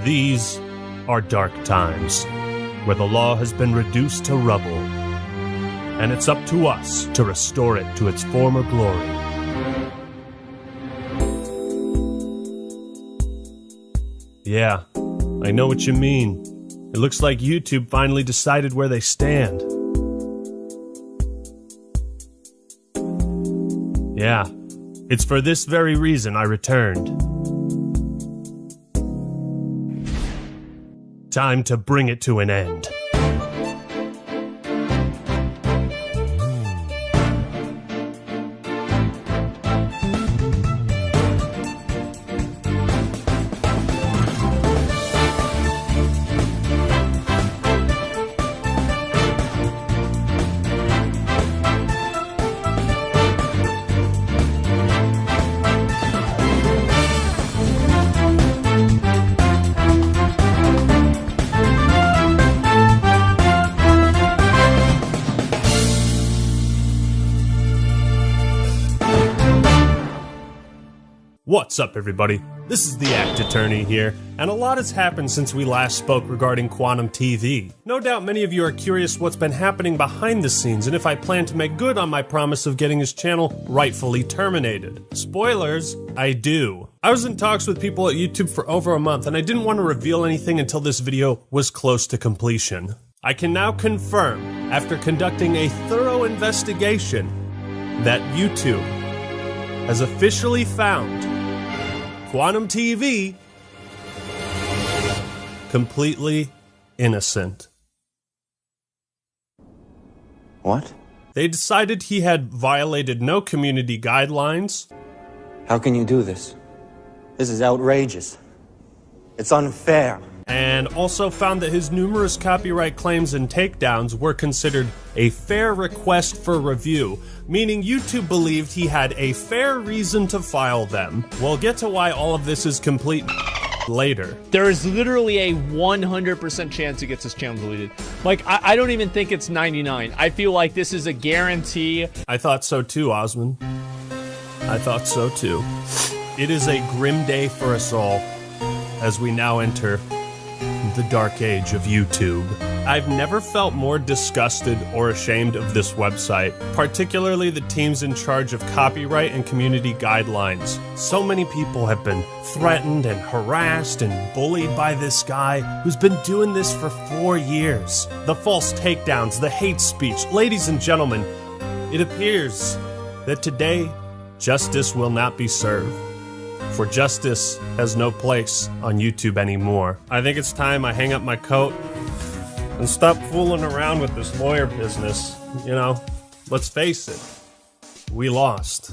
These are dark times, where the law has been reduced to rubble, and it's up to us to restore it to its former glory. Yeah, I know what you mean. It looks like YouTube finally decided where they stand. Yeah, it's for this very reason I returned. Time to bring it to an end. What's up, everybody? This is the Act Attorney here, and a lot has happened since we last spoke regarding Quantum TV. No doubt many of you are curious what's been happening behind the scenes and if I plan to make good on my promise of getting his channel rightfully terminated. Spoilers, I do. I was in talks with people at YouTube for over a month, and I didn't want to reveal anything until this video was close to completion. I can now confirm, after conducting a thorough investigation, that YouTube has officially found Quantum TV completely innocent. What? They decided he had violated no community guidelines. How can you do this? This is outrageous. It's unfair. And also found that his numerous copyright claims and takedowns were considered a fair request for review, meaning YouTube believed he had a fair reason to file them. We'll get to why all of this is complete later. There is literally a 100% chance he gets his channel deleted. Like, I don't even think it's 99. I feel like this is a guarantee. I thought so too, Osman. I thought so too. It is a grim day for us all as we now enter the dark age of YouTube. I've never felt more disgusted or ashamed of this website, particularly the teams in charge of copyright and community guidelines. So many people have been threatened and harassed and bullied by this guy who's been doing this for 4 years. The false takedowns, the hate speech. Ladies and gentlemen, it appears that today justice will not be served. For justice has no place on YouTube anymore. I think it's time I hang up my coat and stop fooling around with this lawyer business. You know, let's face it, we lost.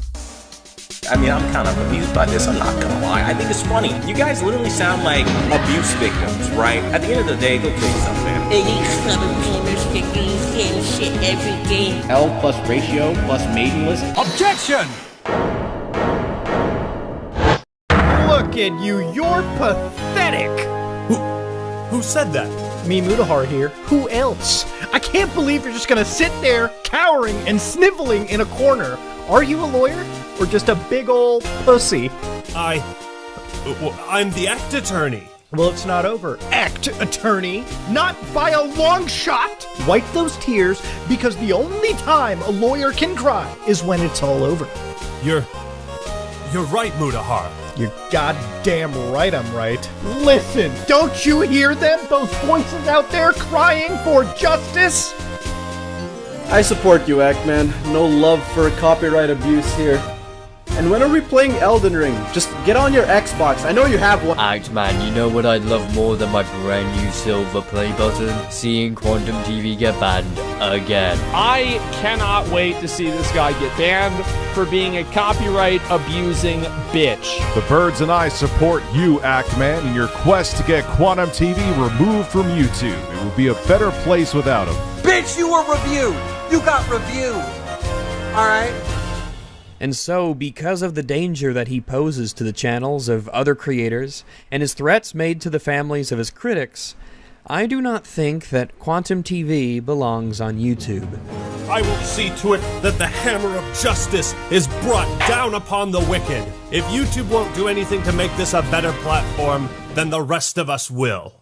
I mean, I'm kind of amused by this, I'm not gonna lie. I think it's funny. You guys literally sound like abuse victims, right? At the end of the day, go kill yourself, man. And these southern gamers get these same shit every day. L plus ratio plus maidenless. Objection! Look at you, you're pathetic! Who said that? Me, Mutahar here. Who else? I can't believe you're just gonna sit there, cowering and sniveling in a corner. Are you a lawyer? Or just a big ol' pussy? I'm the Act Attorney. Well, it's not over. Act Attorney, not by a long shot! Wipe those tears, because the only time a lawyer can cry is when it's all over. You're right, Mutahar. You're goddamn right I'm right. Listen, don't you hear them? Those voices out there crying for justice? I support you, Ackman. No love for copyright abuse here. And when are we playing Elden Ring? Just get on your Xbox. I know you have one. Man, you know what I'd love more than my brand new silver play button? Seeing Quantum TV get banned again. I cannot wait to see this guy get banned for being a copyright abusing bitch. The Birds and I support you, Actman, in your quest to get Quantum TV removed from YouTube. It would be a better place without him. Bitch, you were reviewed! You got reviewed! Alright? And so, because of the danger that he poses to the channels of other creators, and his threats made to the families of his critics, I do not think that Quantum TV belongs on YouTube. I will see to it that the hammer of justice is brought down upon the wicked. If YouTube won't do anything to make this a better platform, then the rest of us will.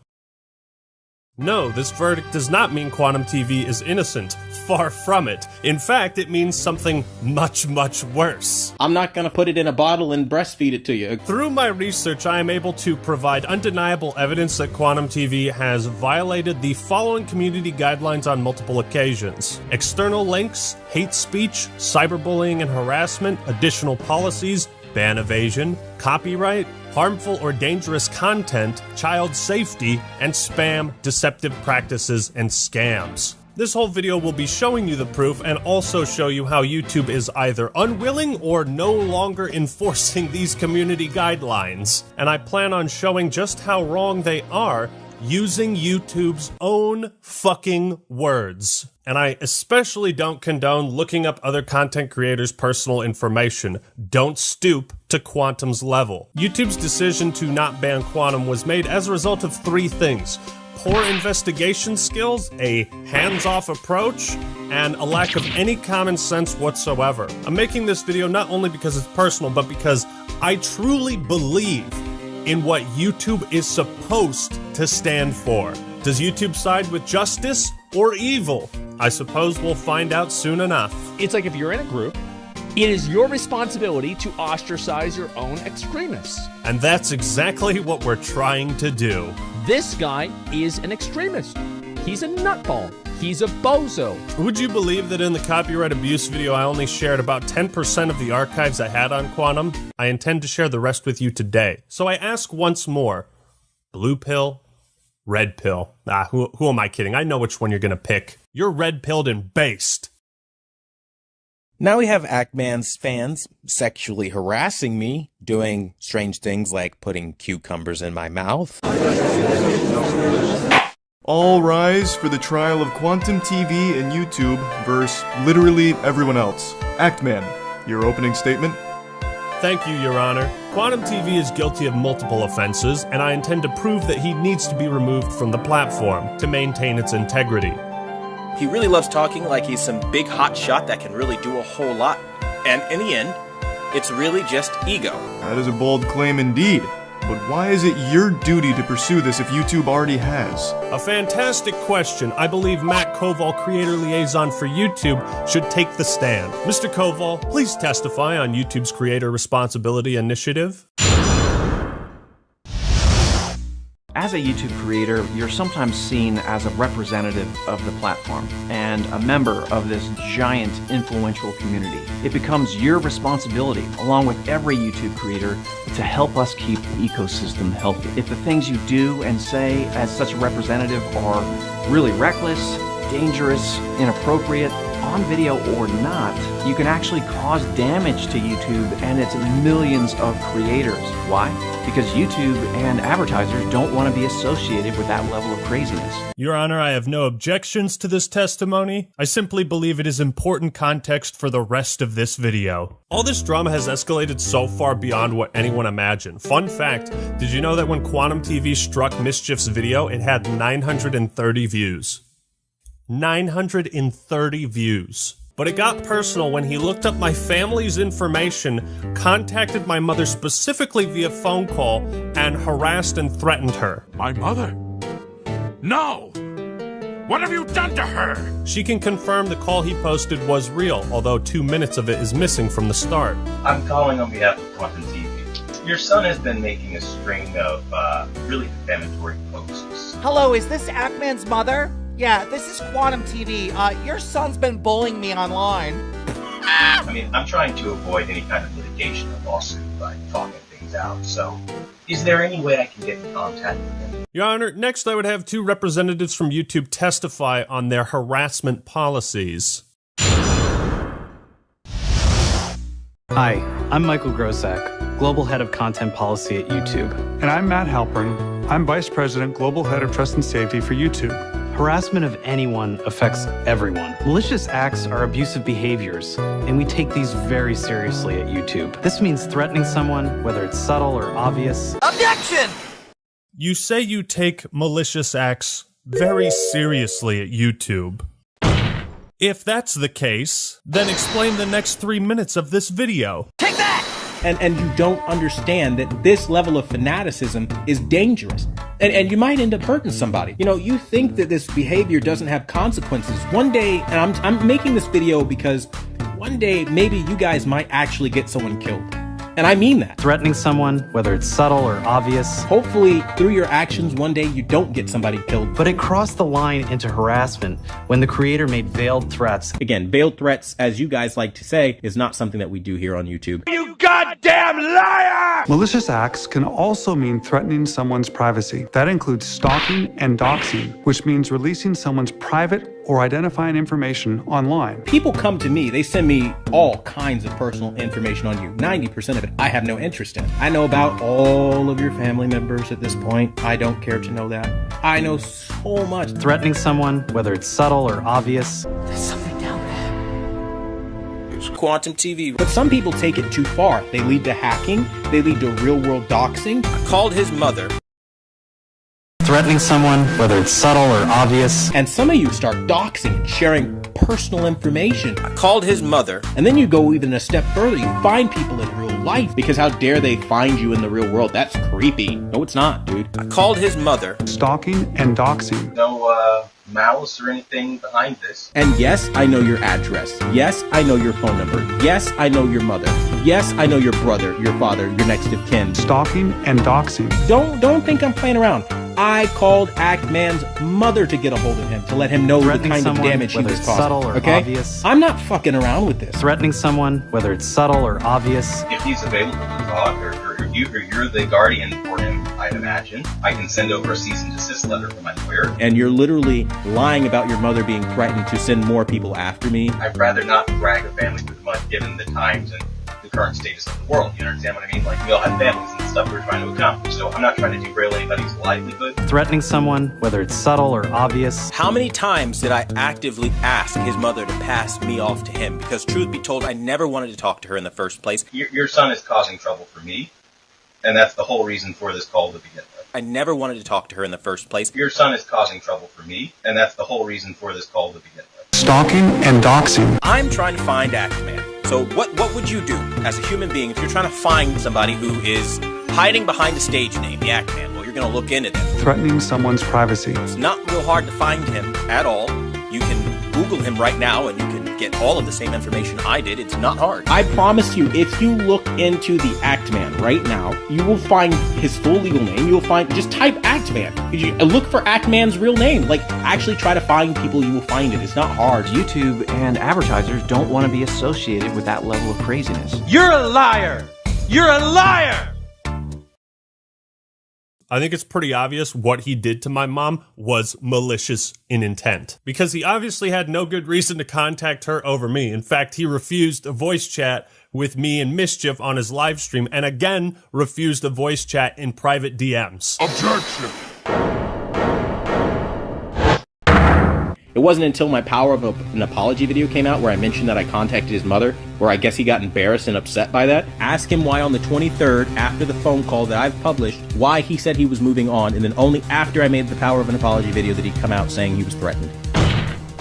No, this verdict does not mean Quantum TV is innocent. Far from it. In fact, it means something much, much worse. I'm not gonna put it in a bottle and breastfeed it to you. Through my research, I am able to provide undeniable evidence that Quantum TV has violated the following community guidelines on multiple occasions: external links, hate speech, cyberbullying and harassment, additional policies, ban evasion, copyright, harmful or dangerous content, child safety, and spam, deceptive practices, and scams. This whole video will be showing you the proof and also show you how YouTube is either unwilling or no longer enforcing these community guidelines. And I plan on showing just how wrong they are using YouTube's own fucking words. And I especially don't condone looking up other content creators' personal information. Don't stoop to Quantum's level. YouTube's decision to not ban Quantum was made as a result of three things: poor investigation skills, a hands-off approach, and a lack of any common sense whatsoever. I'm making this video not only because it's personal, but because I truly believe in what YouTube is supposed to stand for. Does YouTube side with justice or evil? I suppose we'll find out soon enough. It's like if you're in a group, it is your responsibility to ostracize your own extremists. And that's exactly what we're trying to do. This guy is an extremist. He's a nutball. He's a bozo. Would you believe that in the copyright abuse video I only shared about 10% of the archives I had on Quantum? I intend to share the rest with you today. So I ask once more, blue pill, red pill? Who am I kidding? I know which one you're gonna pick. You're red-pilled and based. Now we have Ackman's fans sexually harassing me, doing strange things like putting cucumbers in my mouth. All rise for the trial of Quantum TV and YouTube versus literally everyone else. Actman, your opening statement? Thank you, Your Honor. Quantum TV is guilty of multiple offenses, and I intend to prove that he needs to be removed from the platform to maintain its integrity. He really loves talking like he's some big hot shot that can really do a whole lot. And in the end, it's really just ego. That is a bold claim indeed. But why is it your duty to pursue this if YouTube already has? A fantastic question. I believe Matt Koval, creator liaison for YouTube, should take the stand. Mr. Koval, please testify on YouTube's Creator Responsibility Initiative. As a YouTube creator, you're sometimes seen as a representative of the platform and a member of this giant influential community. It becomes your responsibility, along with every YouTube creator, to help us keep the ecosystem healthy. If the things you do and say as such a representative are really reckless, dangerous, inappropriate, on video or not, you can actually cause damage to YouTube and its millions of creators. Why? Because YouTube and advertisers don't want to be associated with that level of craziness. Your Honor, I have no objections to this testimony. I simply believe it is important context for the rest of this video. All this drama has escalated so far beyond what anyone imagined. Fun fact, did you know that when Quantum TV struck Mischief's video, it had 930 views? 930 views. But it got personal when he looked up my family's information, contacted my mother specifically via phone call, and harassed and threatened her. My mother? No! What have you done to her? She can confirm the call he posted was real, although 2 minutes of it is missing from the start. I'm calling on behalf of Quantum TV. Your son has been making a string of really defamatory posts. Hello, is this Ackman's mother? Yeah, this is Quantum TV. Your son's been bullying me online. I mean, I'm trying to avoid any kind of litigation or lawsuit by talking things out, so is there any way I can get in contact with him? Your Honor, next I would have 2 representatives from YouTube testify on their harassment policies. Hi, I'm Michael Grosak, Global Head of Content Policy at YouTube. And I'm Matt Halpern. I'm Vice President, Global Head of Trust and Safety for YouTube. Harassment of anyone affects everyone. Malicious acts are abusive behaviors, and we take these very seriously at YouTube. This means threatening someone, whether it's subtle or obvious. Objection! You say you take malicious acts very seriously at YouTube. If that's the case, then explain the next 3 minutes of this video. Take that! and you don't understand that this level of fanaticism is dangerous. And you might end up hurting somebody. You know, you think that this behavior doesn't have consequences. One day, and I'm making this video because one day maybe you guys might actually get someone killed. And I mean that. Threatening someone, whether it's subtle or obvious. Hopefully, through your actions, one day you don't get somebody killed. But it crossed the line into harassment when the creator made veiled threats. Again, veiled threats, as you guys like to say, is not something that we do here on YouTube. You goddamn liar! Malicious acts can also mean threatening someone's privacy. That includes stalking and doxing, which means releasing someone's private or identifying information online. People come to me, they send me all kinds of personal information on you. 90% of it I have no interest in. I know about all of your family members at this point. I don't care to know that. I know so much. Threatening someone, whether it's subtle or obvious. There's something down there. It's Quantum TV. But some people take it too far. They lead to hacking. They lead to real-world doxing. I called his mother. Threatening someone, whether it's subtle or obvious. And some of you start doxing and sharing personal information. I called his mother. And then you go even a step further. You find people in real life. Because how dare they find you in the real world? That's creepy. No, it's not, dude. I called his mother. Stalking and doxing. No, malice or anything behind this. And yes, I know your address. Yes, I know your phone number. Yes, I know your mother. Yes, I know your brother, your father, your next of kin. Stalking and doxing. Don't think I'm playing around. I called Act-Man's mother to get a hold of him, to let him know the kind of damage he was causing. Subtle or obvious. I'm not fucking around with this. Threatening someone, whether it's subtle or obvious. If he's available to talk, or you're the guardian for him, I'd imagine, I can send over a cease and desist letter from my lawyer. And you're literally lying about your mother being threatened to send more people after me. I'd rather not drag a family through the mud given the times and the current status of the world. You understand what I mean? Like, we all have families and stuff we're trying to accomplish. So I'm not trying to derail anybody's livelihood. Threatening someone, whether it's subtle or obvious. How many times did I actively ask his mother to pass me off to him? Because truth be told, I never wanted to talk to her in the first place. Your son is causing trouble for me, and that's the whole reason for this call to begin with. I never wanted to talk to her in the first place. Your son is causing trouble for me, and that's the whole reason for this call to begin with. Stalking and doxing. I'm trying to find Act-Man. So what would you do as a human being if you're trying to find somebody who is hiding behind a stage name, the Act-Man? Well, you're going to look into them. Threatening someone's privacy. It's not real hard to find him at all. You can Google him right now and you can get all of the same information I did. It's not hard. I promise you, if you look into the Act-Man right now, you will find his full legal name. You'll find, just type Act-Man. Look for Act-Man's real name. Like, actually try to find people, you will find it. It's not hard. YouTube and advertisers don't want to be associated with that level of craziness. You're a liar! You're a liar! I think it's pretty obvious what he did to my mom was malicious in intent. Because he obviously had no good reason to contact her over me. In fact, he refused a voice chat with me and Mischief on his live stream, and again refused a voice chat in private DMs. Objection! It wasn't until my Power of an Apology video came out where I mentioned that I contacted his mother, where I guess he got embarrassed and upset by that. Ask him why on the 23rd, after the phone call that I've published, why he said he was moving on, and then only after I made the Power of an Apology video did he come out saying he was threatened.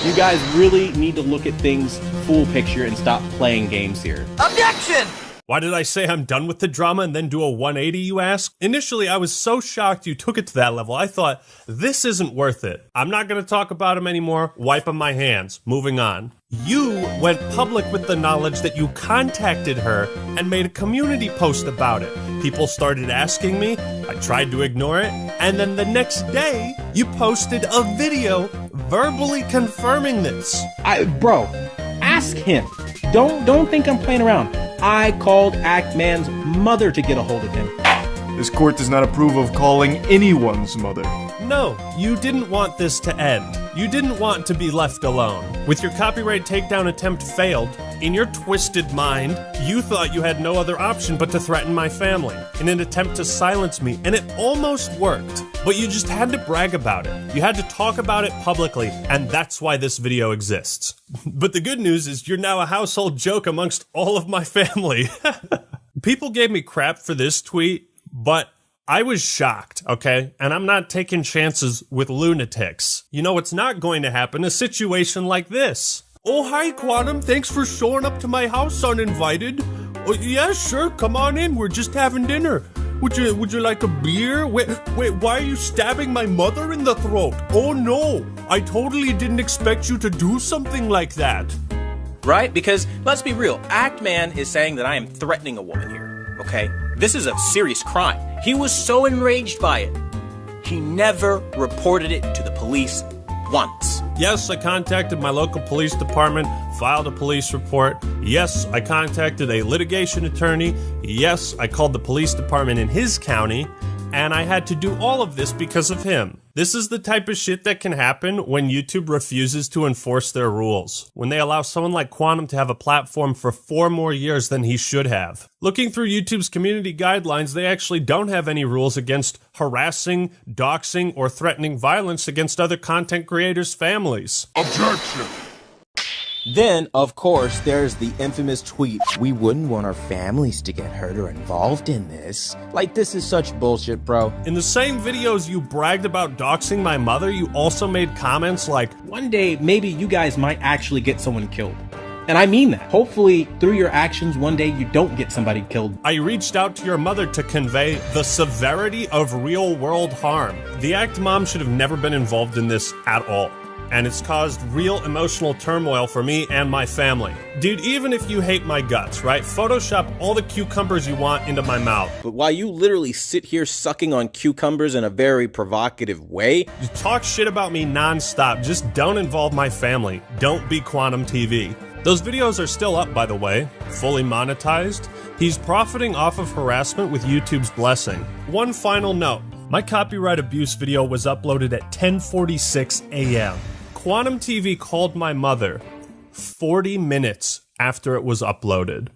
You guys really need to look at things full picture and stop playing games here. Objection! Why did I say I'm done with the drama and then do a 180, you ask? Initially, I was so shocked you took it to that level. I thought, this isn't worth it. I'm not going to talk about him anymore. Wiping my hands. Moving on. You went public with the knowledge that you contacted her and made a community post about it. People started asking me. I tried to ignore it. And then the next day, you posted a video verbally confirming this. Bro, ask him. Don't think I'm playing around. I called Act-Man's mother to get a hold of him. This court does not approve of calling anyone's mother. No, you didn't want this to end. You didn't want to be left alone. With your copyright takedown attempt failed, in your twisted mind, you thought you had no other option but to threaten my family in an attempt to silence me, and it almost worked. But you just had to brag about it. You had to talk about it publicly, and that's why this video exists. But the good news is you're now a household joke amongst all of my family. People gave me crap for this tweet, but I was shocked, okay? And I'm not taking chances with lunatics. You know what's not going to happen? A situation like this. Oh, hi, Quantum. Thanks for showing up to my house uninvited. Oh, yeah, sure, come on in, we're just having dinner. Would you like a beer? Wait, why are you stabbing my mother in the throat? Oh no, I totally didn't expect you to do something like that. Right? Because, let's be real, Act-Man is saying that I am threatening a woman here, okay? This is a serious crime. He was so enraged by it, he never reported it to the police once. Yes, I contacted my local police department, filed a police report. Yes, I contacted a litigation attorney. Yes, I called the police department in his county, and I had to do all of this because of him. This is the type of shit that can happen when YouTube refuses to enforce their rules. When they allow someone like Quantum to have a platform for 4 more years than he should have. Looking through YouTube's community guidelines, they actually don't have any rules against harassing, doxing, or threatening violence against other content creators' families. Objection! Then, of course, there's the infamous tweet, "We wouldn't want our families to get hurt or involved in this." Like, this is such bullshit, bro. In the same videos you bragged about doxing my mother, you also made comments like, "One day, maybe you guys might actually get someone killed." And I mean that. Hopefully, through your actions, one day you don't get somebody killed. I reached out to your mother to convey the severity of real-world harm. The Act Mom should have never been involved in this at all. And it's caused real emotional turmoil for me and my family. Dude, even if you hate my guts, right? Photoshop all the cucumbers you want into my mouth. But while you literally sit here sucking on cucumbers in a very provocative way, you talk shit about me nonstop. Just don't involve my family. Don't be Quantum TV. Those videos are still up, by the way, fully monetized. He's profiting off of harassment with YouTube's blessing. One final note. My copyright abuse video was uploaded at 10:46 a.m. Quantum TV called my mother 40 minutes after it was uploaded.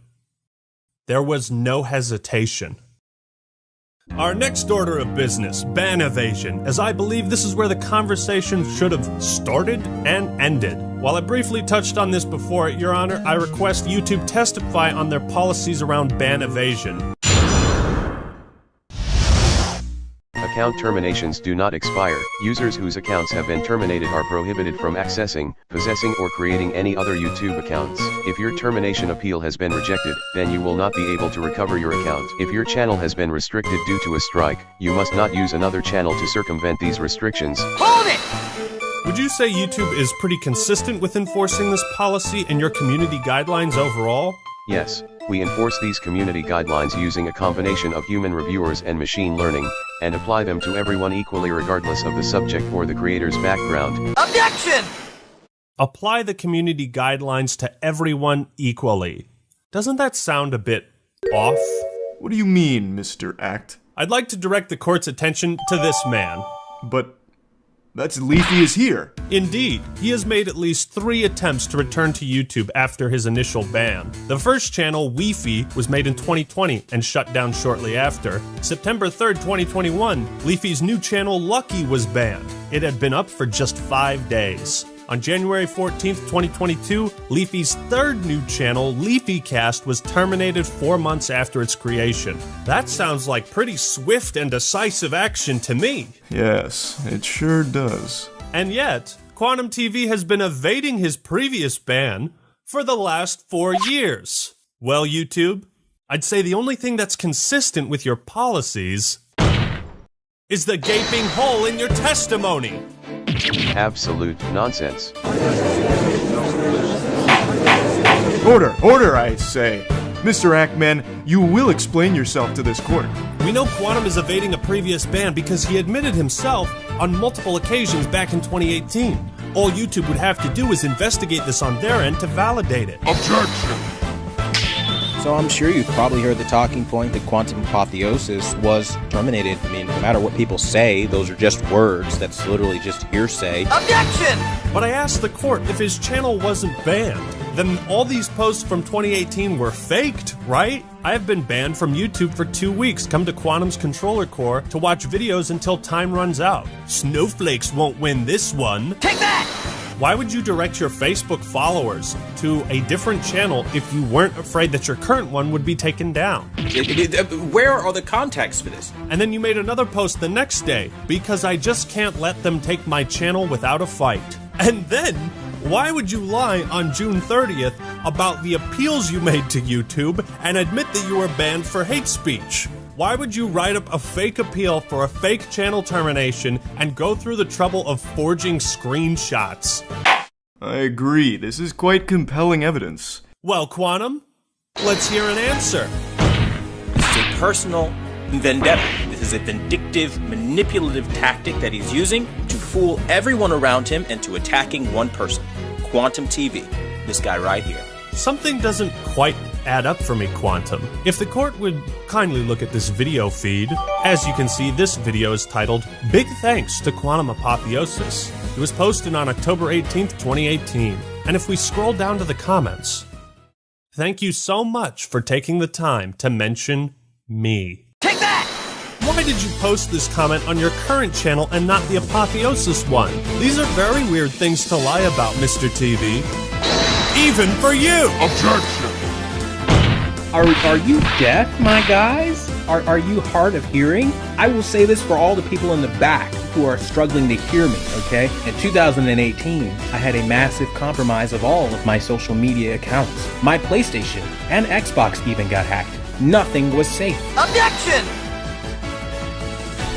There was no hesitation. Our next order of business, ban evasion, as I believe this is where the conversation should have started and ended. While I briefly touched on this before, Your Honor, I request YouTube testify on their policies around ban evasion. Account terminations do not expire. Users whose accounts have been terminated are prohibited from accessing, possessing, or creating any other YouTube accounts. If your termination appeal has been rejected, then you will not be able to recover your account. If your channel has been restricted due to a strike, you must not use another channel to circumvent these restrictions. Hold it! Would you say YouTube is pretty consistent with enforcing this policy and your community guidelines overall? Yes, we enforce these community guidelines using a combination of human reviewers and machine learning, and apply them to everyone equally regardless of the subject or the creator's background. Objection! Apply the community guidelines to everyone equally. Doesn't that sound a bit off? What do you mean, Mr. Act? I'd like to direct the court's attention to this man. But that's Leafy is here. Indeed, he has made at least 3 attempts to return to YouTube after his initial ban. The first channel, Leafy, was made in 2020 and shut down shortly after. September 3rd, 2021, Leafy's new channel, Lucky, was banned. It had been up for just 5 days. On January 14th, 2022, Leafy's 3rd new channel, LeafyCast, was terminated 4 months after its creation. That sounds like pretty swift and decisive action to me. Yes, it sure does. And yet, Quantum TV has been evading his previous ban for the last 4 years. Well, YouTube, I'd say the only thing that's consistent with your policies is the gaping hole in your testimony. Absolute nonsense. Order, I say. Mr. Ackman, you will explain yourself to this court. We know Quantum is evading a previous ban because he admitted himself on multiple occasions back in 2018. All YouTube would have to do is investigate this on their end to validate it. Objection! So I'm sure you've probably heard the talking point that Quantum Apotheosis was terminated. I mean, no matter what people say, those are just words. That's literally just hearsay. Objection! But I asked the court if his channel wasn't banned, then all these posts from 2018 were faked, right? I have been banned from YouTube for 2 weeks. Come to Quantum's controller core to watch videos until time runs out. Snowflakes won't win this one. Take that! Why would you direct your Facebook followers to a different channel if you weren't afraid that your current one would be taken down? Where are the contacts for this? And then you made another post the next day, because I just can't let them take my channel without a fight. And then, why would you lie on June 30th about the appeals you made to YouTube and admit that you were banned for hate speech. Why would you write up a fake appeal for a fake channel termination and go through the trouble of forging screenshots? I agree, this is quite compelling evidence. Well, Quantum, let's hear an answer. This is a personal vendetta. This is a vindictive, manipulative tactic that he's using to fool everyone around him into attacking one person. Quantum TV. This guy right here. Something doesn't quite add up for me, Quantum. If the court would kindly look at this video feed, as you can see, this video is titled, Big Thanks to Quantum Apotheosis. It was posted on October 18th, 2018. And if we scroll down to the comments, thank you so much for taking the time to mention me. Take that! Why did you post this comment on your current channel and not the Apotheosis one? These are very weird things to lie about, Mr. TV. Even for you! Objection! Are you deaf, my guys? Are you hard of hearing? I will say this for all the people in the back who are struggling to hear me, okay? In 2018, I had a massive compromise of all of my social media accounts. My PlayStation and Xbox even got hacked. Nothing was safe. Objection!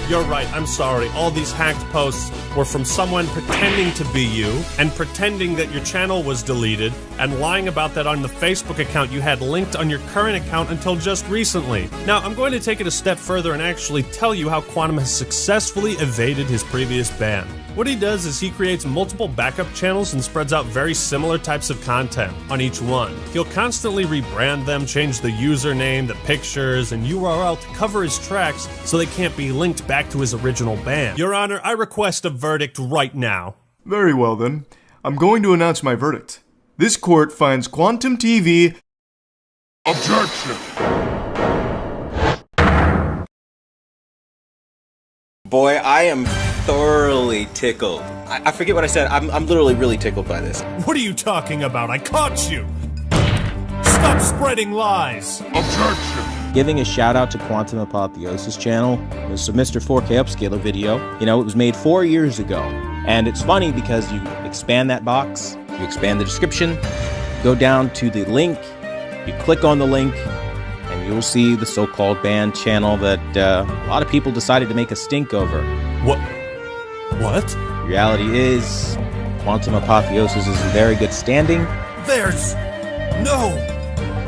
You're right, I'm sorry. All these hacked posts were from someone pretending to be you, and pretending that your channel was deleted, and lying about that on the Facebook account you had linked on your current account until just recently. Now, I'm going to take it a step further and actually tell you how Quantum has successfully evaded his previous ban. What he does is he creates multiple backup channels and spreads out very similar types of content on each one. He'll constantly rebrand them, change the username, the pictures, and URL to cover his tracks so they can't be linked back to his original ban. Your Honor, I request a verdict right now. Very well then. I'm going to announce my verdict. This court finds Quantum TV... Objection! Boy, I am thoroughly tickled. I forget what I said. I'm literally really tickled by this. What are you talking about? I caught you! Stop spreading lies! Objection! Giving a shout out to Quantum Apotheosis channel. There's a Mr. 4K Upscaler video. You know, it was made 4 years ago. And it's funny because you expand that box, you expand the description, go down to the link, you click on the link, and you'll see the so-called banned channel that a lot of people decided to make a stink over. What? The reality is, Quantum Apotheosis is in very good standing. There's no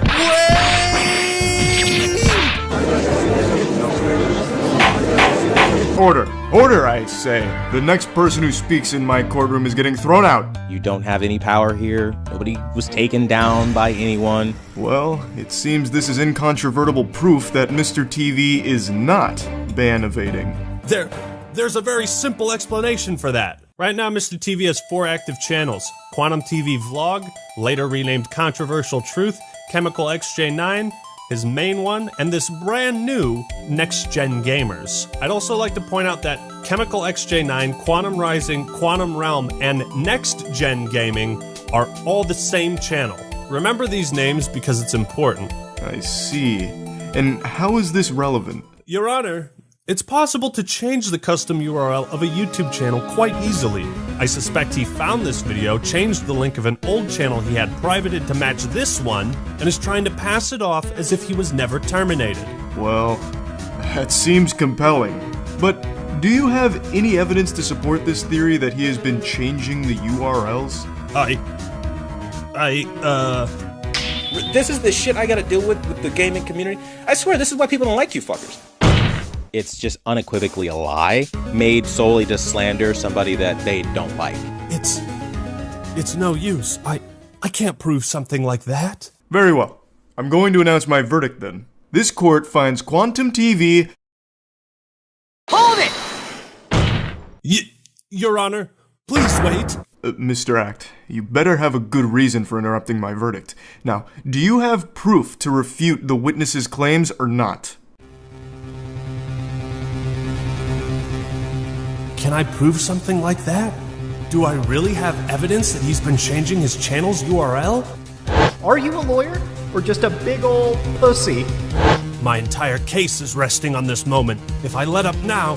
way! Order! Order, I say! The next person who speaks in my courtroom is getting thrown out! You don't have any power here. Nobody was taken down by anyone. Well, it seems this is incontrovertible proof that Mr. TV is not ban evading. There's a very simple explanation for that. Right now, Mr. TV has 4 active channels. Quantum TV Vlog, later renamed Controversial Truth, Chemical XJ9, his main one, and this brand new Next Gen Gamers. I'd also like to point out that Chemical XJ9, Quantum Rising, Quantum Realm, and Next Gen Gaming are all the same channel. Remember these names because it's important. I see. And how is this relevant? Your Honor, it's possible to change the custom URL of a YouTube channel quite easily. I suspect he found this video, changed the link of an old channel he had privated to match this one, and is trying to pass it off as if he was never terminated. Well, that seems compelling. But do you have any evidence to support this theory that he has been changing the URLs? This is the shit I gotta deal with the gaming community. I swear, this is why people don't like you fuckers. It's just unequivocally a lie, made solely to slander somebody that they don't like. It's no use. I can't prove something like that. Very well. I'm going to announce my verdict then. This court finds Quantum TV... Hold it! Your Honor, please wait. Mr. Act, you better have a good reason for interrupting my verdict. Now, do you have proof to refute the witness's claims or not? Can I prove something like that? Do I really have evidence that he's been changing his channel's URL? Are you a lawyer? Or just a big old pussy? My entire case is resting on this moment. If I let up now,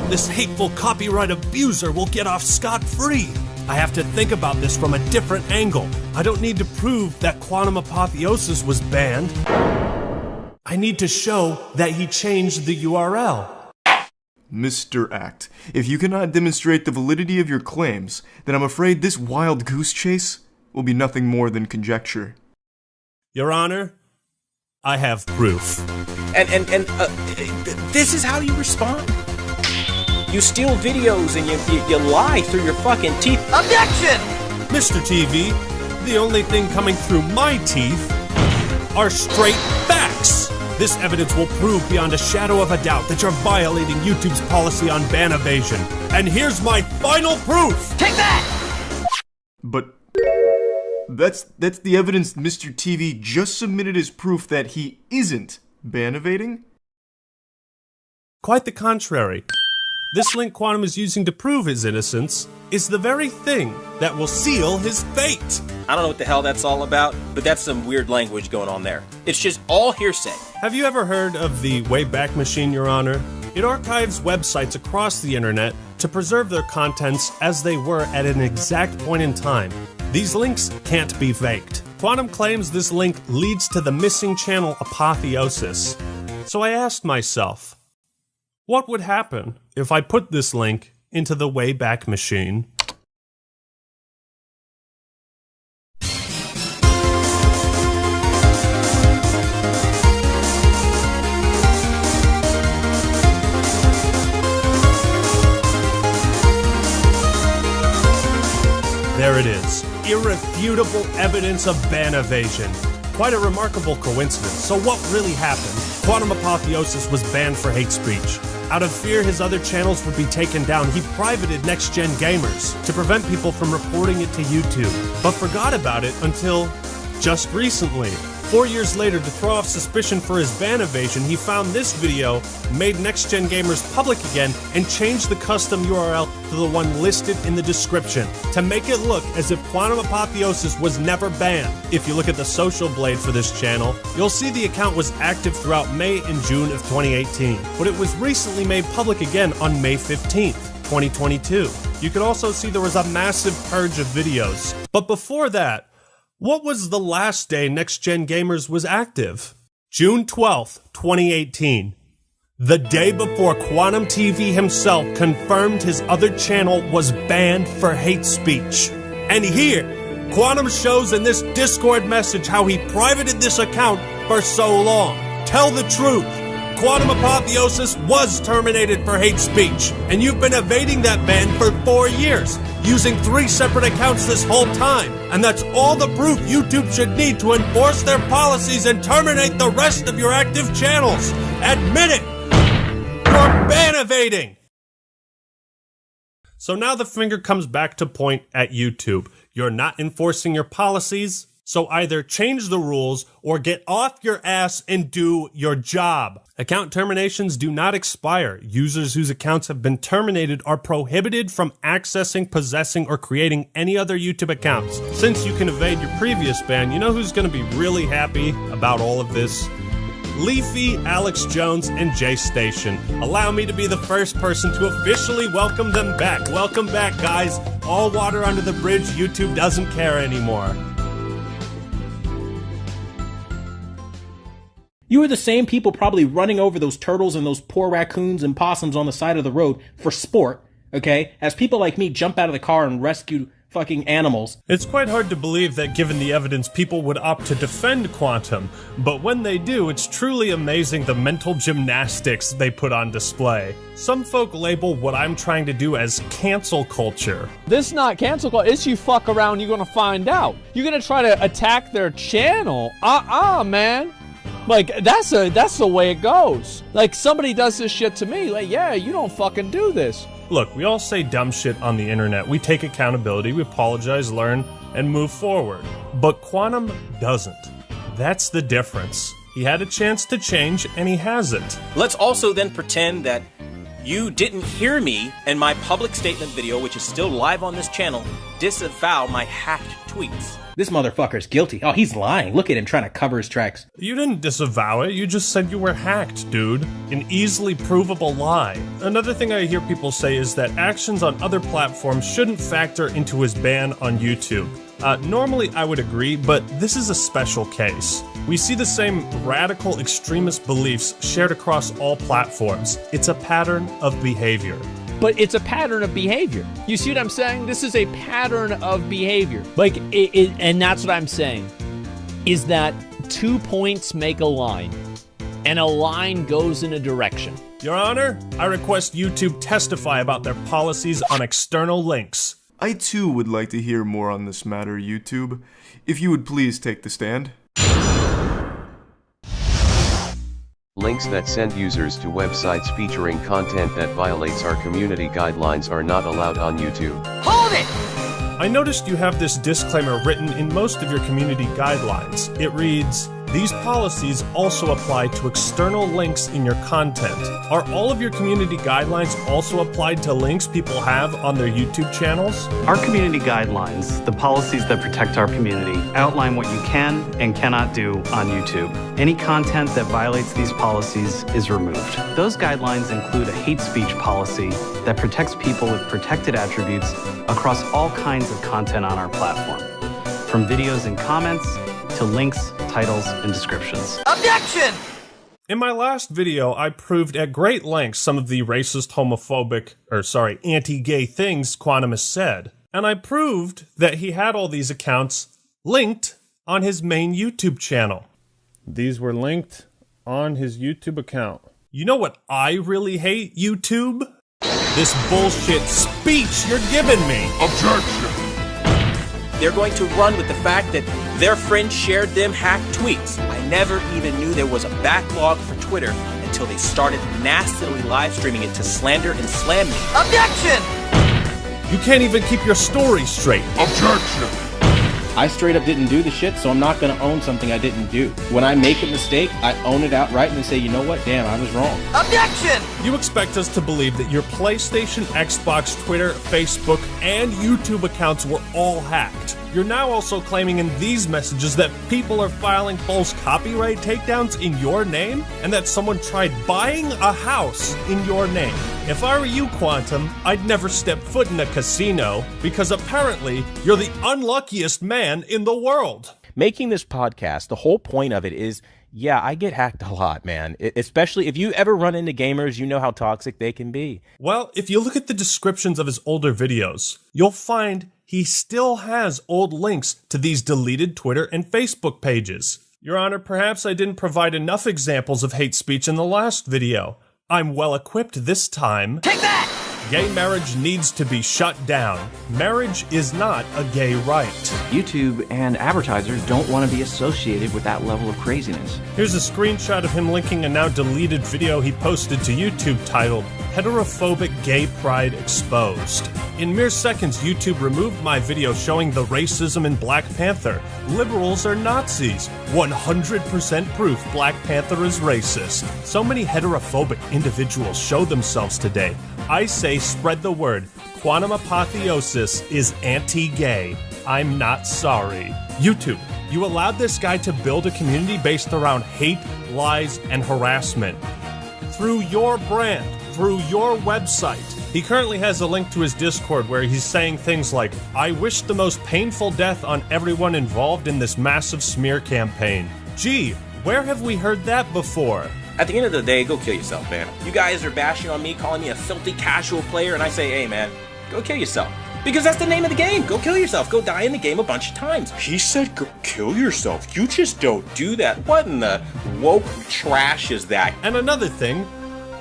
this hateful copyright abuser will get off scot-free. I have to think about this from a different angle. I don't need to prove that Quantum Apotheosis was banned. I need to show that he changed the URL. Mr. Act, if you cannot demonstrate the validity of your claims, then I'm afraid this wild goose chase will be nothing more than conjecture. Your Honor, I have proof. And this is how you respond? You steal videos and you lie through your fucking teeth. Objection! Mr. TV, the only thing coming through my teeth are straight facts. This evidence will prove beyond a shadow of a doubt that you're violating YouTube's policy on ban evasion. And here's my final proof! Take that! But that's the evidence Mr. TV just submitted as proof that he isn't ban evading? Quite the contrary. This link Quantum is using to prove his innocence is the very thing that will seal his fate. I don't know what the hell that's all about, but that's some weird language going on there. It's just all hearsay. Have you ever heard of the Wayback Machine, Your Honor? It archives websites across the internet to preserve their contents as they were at an exact point in time. These links can't be faked. Quantum claims this link leads to the missing channel Apotheosis. So I asked myself, what would happen if I put this link into the Wayback Machine? There it is. Irrefutable evidence of ban evasion. Quite a remarkable coincidence. So what really happened? Quantum Apotheosis was banned for hate speech. Out of fear his other channels would be taken down, he privated Next Gen Gamers to prevent people from reporting it to YouTube, but forgot about it until just recently. 4 years later, to throw off suspicion for his ban evasion, he found this video, made Next Gen Gamers public again, and changed the custom URL to the one listed in the description to make it look as if Quantum Apotheosis was never banned. If you look at the social blade for this channel, you'll see the account was active throughout May and June of 2018, but it was recently made public again on May 15th, 2022. You can also see there was a massive purge of videos. But before that, what was the last day Next Gen Gamers was active? June 12th, 2018. The day before Quantum TV himself confirmed his other channel was banned for hate speech. And here, Quantum shows in this Discord message how he privated this account for so long. Tell the truth. Quantum Apotheosis was terminated for hate speech, and you've been evading that ban for 4 years, using 3 separate accounts this whole time, and that's all the proof YouTube should need to enforce their policies and terminate the rest of your active channels. Admit it! You're ban evading! So now the finger comes back to point at YouTube. You're not enforcing your policies, so either change the rules or get off your ass and do your job. Account terminations do not expire. Users whose accounts have been terminated are prohibited from accessing, possessing, or creating any other YouTube accounts. Since you can evade your previous ban, you know who's going to be really happy about all of this? Leafy, Alex Jones, and Jay Station. Allow me to be the first person to officially welcome them back. Welcome back, guys. All water under the bridge. YouTube doesn't care anymore. You are the same people probably running over those turtles and those poor raccoons and possums on the side of the road for sport, okay? As people like me jump out of the car and rescue fucking animals. It's quite hard to believe that given the evidence, people would opt to defend Quantum, but when they do, it's truly amazing the mental gymnastics they put on display. Some folk label what I'm trying to do as cancel culture. This is not cancel culture, it's you fuck around, you're gonna find out. You're gonna try to attack their channel? Man. Like, that's the way it goes. Like, somebody does this shit to me, like, yeah, you don't fucking do this. Look, we all say dumb shit on the internet. We take accountability, we apologize, learn, and move forward. But Quantum doesn't. That's the difference. He had a chance to change, and he hasn't. Let's also then pretend that you didn't hear me in my public statement video, which is still live on this channel, disavow my hacked tweets. This motherfucker's guilty. Oh, he's lying. Look at him trying to cover his tracks. You didn't disavow it, you just said you were hacked, dude. An easily provable lie. Another thing I hear people say is that actions on other platforms shouldn't factor into his ban on YouTube. Normally I would agree, but this is a special case. We see the same radical extremist beliefs shared across all platforms. It's a pattern of behavior. But it's a pattern of behavior. You see what I'm saying? This is a pattern of behavior. Like, and that's what I'm saying, is that 2 points make a line, and a line goes in a direction. Your Honor, I request YouTube testify about their policies on external links. I too would like to hear more on this matter, YouTube. If you would please take the stand. Links that send users to websites featuring content that violates our community guidelines are not allowed on YouTube. Hold it! I noticed you have this disclaimer written in most of your community guidelines. It reads, "These policies also apply to external links in your content." Are all of your community guidelines also applied to links people have on their YouTube channels? Our community guidelines, the policies that protect our community, outline what you can and cannot do on YouTube. Any content that violates these policies is removed. Those guidelines include a hate speech policy that protects people with protected attributes across all kinds of content on our platform, from videos and comments to links, titles, and descriptions. Objection! In my last video, I proved at great length some of the racist, homophobic, anti-gay things Quantum has said. And I proved that he had all these accounts linked on his main YouTube channel. These were linked on his YouTube account. You know what I really hate, YouTube? This bullshit speech you're giving me. Objection! They're going to run with the fact that their friend shared them hacked tweets. I never even knew there was a backlog for Twitter until they started nastily live streaming it to slander and slam me. Objection! You can't even keep your story straight. Objection! I straight up didn't do the shit, so I'm not gonna own something I didn't do. When I make a mistake, I own it outright and say, you know what, damn, I was wrong. Objection! You expect us to believe that your PlayStation, Xbox, Twitter, Facebook, and YouTube accounts were all hacked. You're now also claiming in these messages that people are filing false copyright takedowns in your name, and that someone tried buying a house in your name. If I were you, Quantum, I'd never step foot in a casino, because apparently you're the unluckiest man in the world. Making this podcast, the whole point of it is, yeah, I get hacked a lot, man. Especially if you ever run into gamers, you know how toxic they can be. Well, if you look at the descriptions of his older videos, you'll find he still has old links to these deleted Twitter and Facebook pages. Your Honor, perhaps I didn't provide enough examples of hate speech in the last video. I'm well equipped this time. Take that! Gay marriage needs to be shut down. Marriage is not a gay right. YouTube and advertisers don't want to be associated with that level of craziness. Here's a screenshot of him linking a now deleted video he posted to YouTube titled, "Heterophobic Gay Pride Exposed." In mere seconds, YouTube removed my video showing the racism in Black Panther. Liberals are Nazis. 100% proof Black Panther is racist. So many heterophobic individuals show themselves today. I say spread the word. Quantum Apotheosis is anti-gay. I'm not sorry. YouTube, you allowed this guy to build a community based around hate, lies, and harassment. Through your brand, through your website. He currently has a link to his Discord where he's saying things like, "I wish the most painful death on everyone involved in this massive smear campaign." Gee, where have we heard that before? At the end of the day, go kill yourself, man. You guys are bashing on me, calling me a filthy casual player, and I say, hey, man, go kill yourself. Because that's the name of the game. Go kill yourself. Go die in the game a bunch of times. He said go kill yourself. You just don't do that. What in the woke trash is that? And another thing,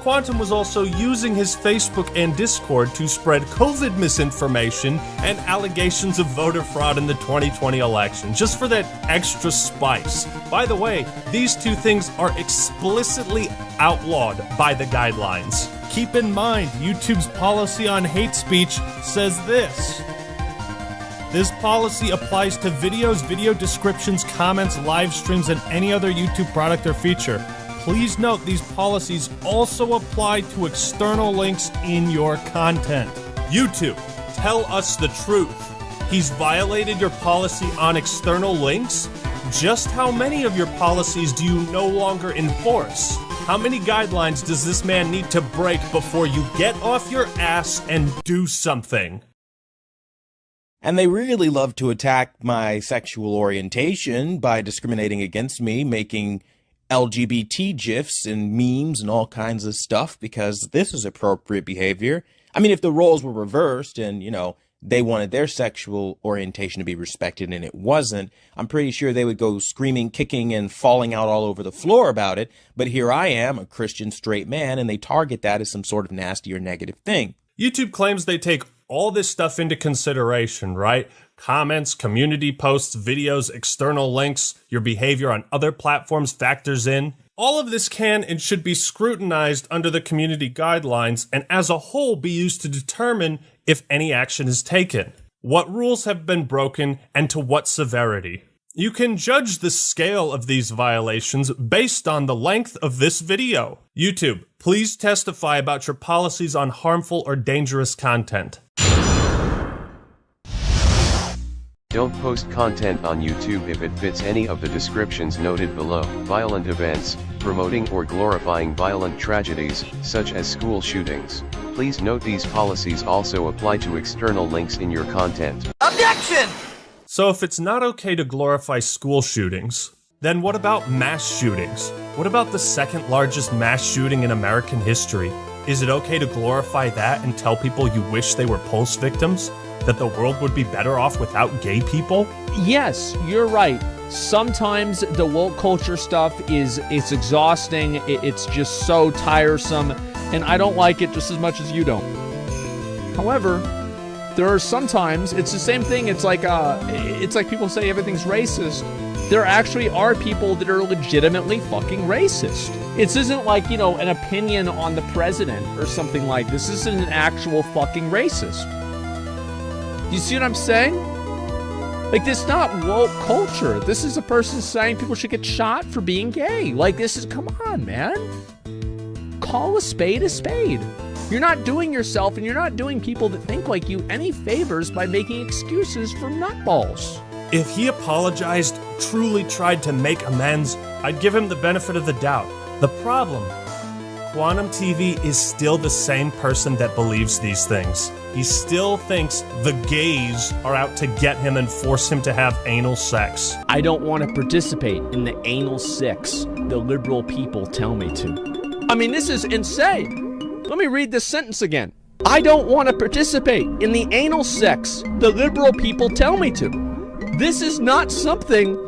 Quantum was also using his Facebook and Discord to spread COVID misinformation and allegations of voter fraud in the 2020 election, just for that extra spice. By the way, these two things are explicitly outlawed by the guidelines. Keep in mind, YouTube's policy on hate speech says this. This policy applies to videos, video descriptions, comments, live streams, and any other YouTube product or feature. Please note these policies also apply to external links in your content. YouTube, tell us the truth. He's violated your policy on external links? Just how many of your policies do you no longer enforce? How many guidelines does this man need to break before you get off your ass and do something? And they really love to attack my sexual orientation by discriminating against me, making LGBT GIFs and memes and all kinds of stuff, because this is appropriate behavior. I mean, if the roles were reversed and, you know, they wanted their sexual orientation to be respected and it wasn't, I'm pretty sure they would go screaming, kicking, and falling out all over the floor about it. But here I am, a Christian straight man, and they target that as some sort of nasty or negative thing. YouTube claims they take all this stuff into consideration, right? Comments, community posts, videos, external links, your behavior on other platforms factors in. All of this can and should be scrutinized under the community guidelines and as a whole be used to determine if any action is taken, what rules have been broken, and to what severity. You can judge the scale of these violations based on the length of this video. YouTube, please testify about your policies on harmful or dangerous content. Don't post content on YouTube if it fits any of the descriptions noted below. Violent events, promoting or glorifying violent tragedies, such as school shootings. Please note these policies also apply to external links in your content. Objection! So if it's not okay to glorify school shootings, then what about mass shootings? What about the second largest mass shooting in American history? Is it okay to glorify that and tell people you wish they were Pulse victims? That the world would be better off without gay people? Yes, you're right. Sometimes the woke culture stuff it's exhausting. It's just so tiresome, and I don't like it just as much as you don't. However, there are sometimes it's the same thing. It's like people say everything's racist. There actually are people that are legitimately fucking racist. This isn't like, you know, an opinion on the president or something like this. This isn't an actual fucking racist. You see what I'm saying? Like, this is not woke culture. This is a person saying people should get shot for being gay. Like, this is, come on, man. Call a spade a spade. You're not doing yourself and you're not doing people that think like you any favors by making excuses for nutballs. If he apologized, truly tried to make amends, I'd give him the benefit of the doubt. The problem, Quantum TV is still the same person that believes these things. He still thinks the gays are out to get him and force him to have anal sex. I don't want to participate in the anal sex the liberal people tell me to. I mean, this is insane. Let me read this sentence again. I don't want to participate in the anal sex the liberal people tell me to. This is not something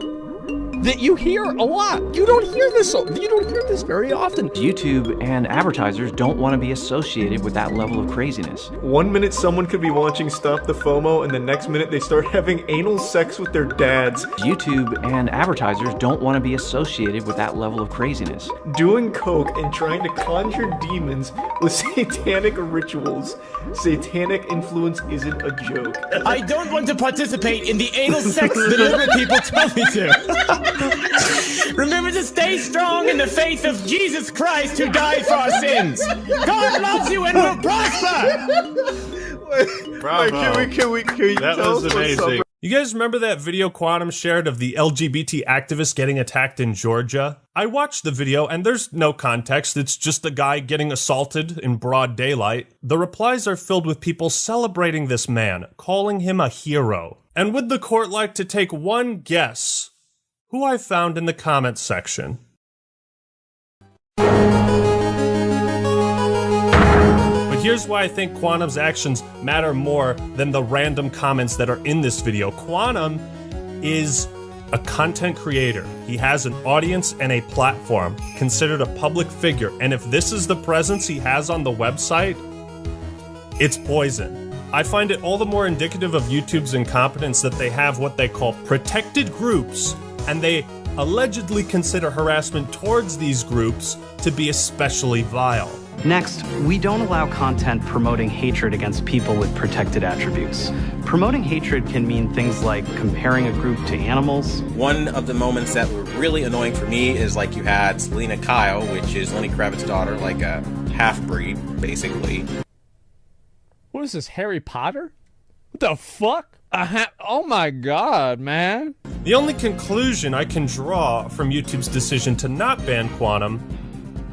that you hear a lot. You don't hear this very often. YouTube and advertisers don't want to be associated with that level of craziness. 1 minute someone could be watching Stop the FOMO, and the next minute they start having anal sex with their dads. YouTube and advertisers don't want to be associated with that level of craziness. Doing coke and trying to conjure demons with satanic rituals. Satanic influence isn't a joke. I don't want to participate in the anal sex the liberal people tell me to. Remember to stay strong in the faith of Jesus Christ who died for our sins. God loves you and will prosper. Bravo. Can we That tell was us amazing. something? You guys remember that video Quantum shared of the LGBT activist getting attacked in Georgia? I watched the video and there's no context. It's just a guy getting assaulted in broad daylight. The replies are filled with people celebrating this man, calling him a hero. And would the court like to take one guess who I found in the comments section? But here's why I think Quantum's actions matter more than the random comments that are in this video. Quantum is a content creator. He has an audience and a platform, considered a public figure. And if this is the presence he has on the website, it's poison. I find it all the more indicative of YouTube's incompetence that they have what they call protected groups, and they allegedly consider harassment towards these groups to be especially vile. Next, we don't allow content promoting hatred against people with protected attributes. Promoting hatred can mean things like comparing a group to animals. One of the moments that were really annoying for me is like you had Selena Kyle, which is Lenny Kravitz's daughter, like a half-breed, basically. What is this, Harry Potter? What the fuck? Oh my god, man. The only conclusion I can draw from YouTube's decision to not ban Quantum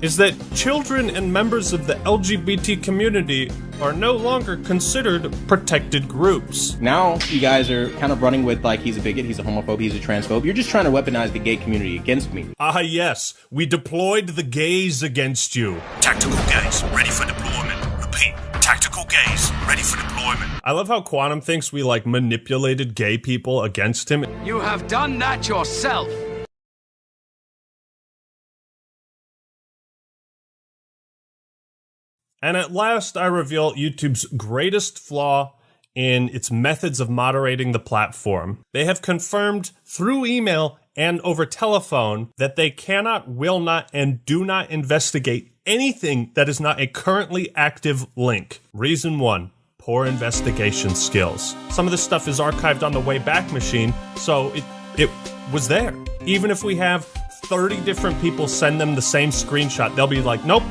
is that children and members of the LGBT community are no longer considered protected groups. Now you guys are kind of running with like he's a bigot, he's a homophobe, he's a transphobe. You're just trying to weaponize the gay community against me. Ah yes, we deployed the gays against you. Tactical gays, ready for deployment. Repeat, tactical gays, ready for deployment. I love how Quantum thinks we like manipulated gay people against him. You have done that yourself. And at last, I reveal YouTube's greatest flaw in its methods of moderating the platform. They have confirmed through email and over telephone that they cannot, will not, and do not investigate anything that is not a currently active link. Reason 1, poor investigation skills. Some of this stuff is archived on the Wayback Machine, so it was there. Even if we have 30 different people send them the same screenshot, they'll be like, nope.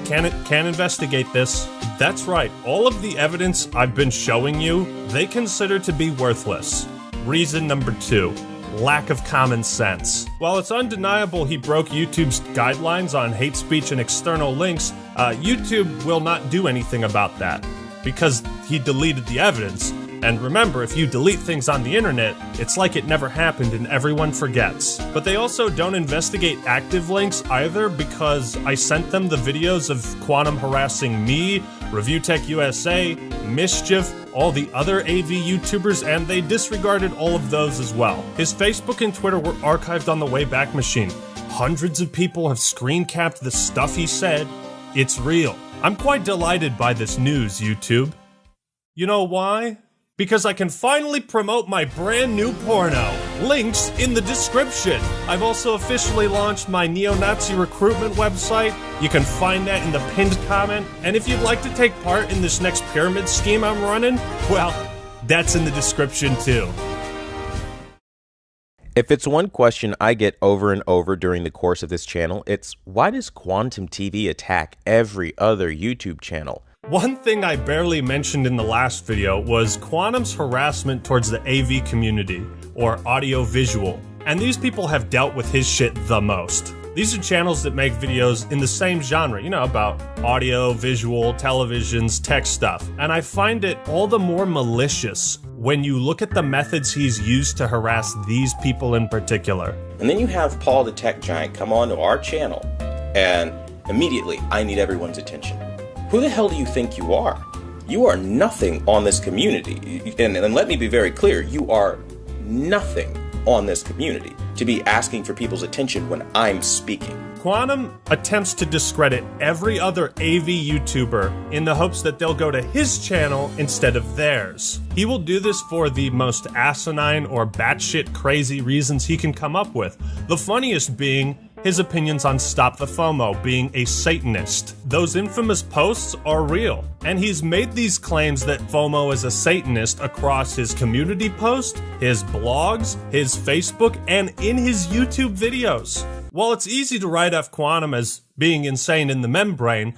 Can't investigate this. That's right, all of the evidence I've been showing you, they consider to be worthless. Reason number 2, lack of common sense. While it's undeniable he broke YouTube's guidelines on hate speech and external links, YouTube will not do anything about that because he deleted the evidence. And remember, if you delete things on the internet, it's like it never happened and everyone forgets. But they also don't investigate active links either because I sent them the videos of Quantum harassing me, Review Tech USA, Mischief, all the other AV YouTubers, and they disregarded all of those as well. His Facebook and Twitter were archived on the Wayback Machine. Hundreds of people have screen capped the stuff he said. It's real. I'm quite delighted by this news, YouTube. You know why? Because I can finally promote my brand new porno. Links in the description. I've also officially launched my neo-Nazi recruitment website. You can find that in the pinned comment. And if you'd like to take part in this next pyramid scheme I'm running, well, that's in the description too. If it's one question I get over and over during the course of this channel, it's why does Quantum TV attack every other YouTube channel? One thing I barely mentioned in the last video was Quantum's harassment towards the AV community, or audio-visual, and these people have dealt with his shit the most. These are channels that make videos in the same genre, you know, about audio, visual, televisions, tech stuff, and I find it all the more malicious when you look at the methods he's used to harass these people in particular. And then you have Paul the Tech Giant come on to our channel, and immediately, I need everyone's attention. Who the hell do you think you are? You are nothing on this community. And let me be very clear, you are nothing on this community to be asking for people's attention when I'm speaking. Quantum attempts to discredit every other AV YouTuber in the hopes that they'll go to his channel instead of theirs. He will do this for the most asinine or batshit crazy reasons he can come up with. The funniest being his opinions on Stop the FOMO, being a Satanist. Those infamous posts are real, and he's made these claims that FOMO is a Satanist across his community post, his blogs, his Facebook, and in his YouTube videos. While it's easy to write off Quantum as being insane in the membrane,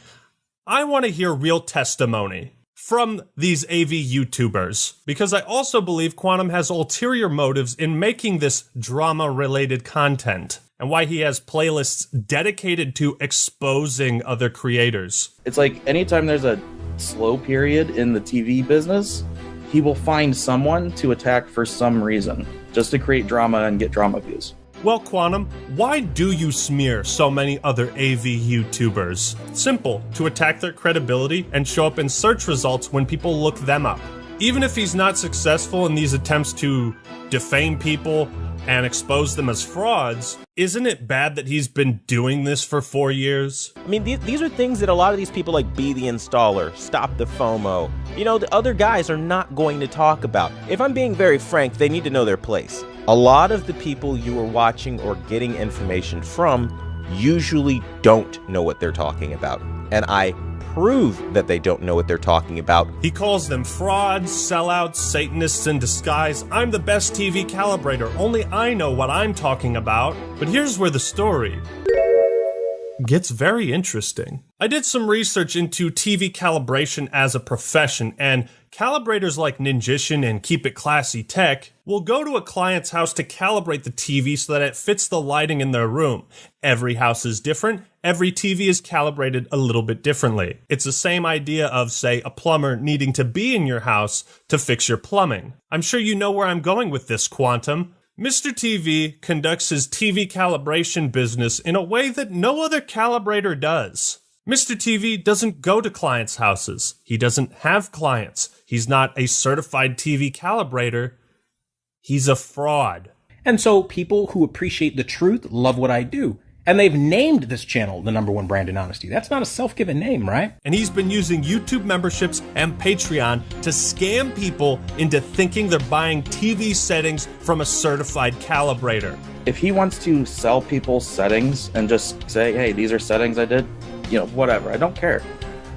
I want to hear real testimony from these AV YouTubers, because I also believe Quantum has ulterior motives in making this drama-related content, and why he has playlists dedicated to exposing other creators. It's like anytime there's a slow period in the TV business, he will find someone to attack for some reason, just to create drama and get drama views. Well, Quantum, why do you smear so many other AV YouTubers? Simple, to attack their credibility and show up in search results when people look them up. Even if he's not successful in these attempts to defame people and expose them as frauds, isn't it bad that he's been doing this for 4 years? I mean, these are things that a lot of these people like Be the Installer, Stop the FOMO, you know, the other guys are not going to talk about. If I'm being very frank, they need to know their place. A lot of the people you are watching or getting information from usually don't know what they're talking about. And I prove that they don't know what they're talking about. He calls them frauds, sellouts, Satanists in disguise. I'm the best TV calibrator. Only I know what I'm talking about. But here's where the story gets very interesting. I did some research into TV calibration as a profession, and calibrators like Ninjician and Keep It Classy Tech will go to a client's house to calibrate the TV so that it fits the lighting in their room. Every house is different. Every TV is calibrated a little bit differently. It's the same idea of, say, a plumber needing to be in your house to fix your plumbing. I'm sure you know where I'm going with this, Quantum. Mr. TV conducts his TV calibration business in a way that no other calibrator does. Mr. TV doesn't go to clients' houses. He doesn't have clients. He's not a certified TV calibrator. He's a fraud. And so people who appreciate the truth love what I do. And they've named this channel the #1 brand in honesty. That's not a self-given name, right? And he's been using YouTube memberships and Patreon to scam people into thinking they're buying TV settings from a certified calibrator. If he wants to sell people settings and just say, hey, these are settings I did, you know, whatever, I don't care.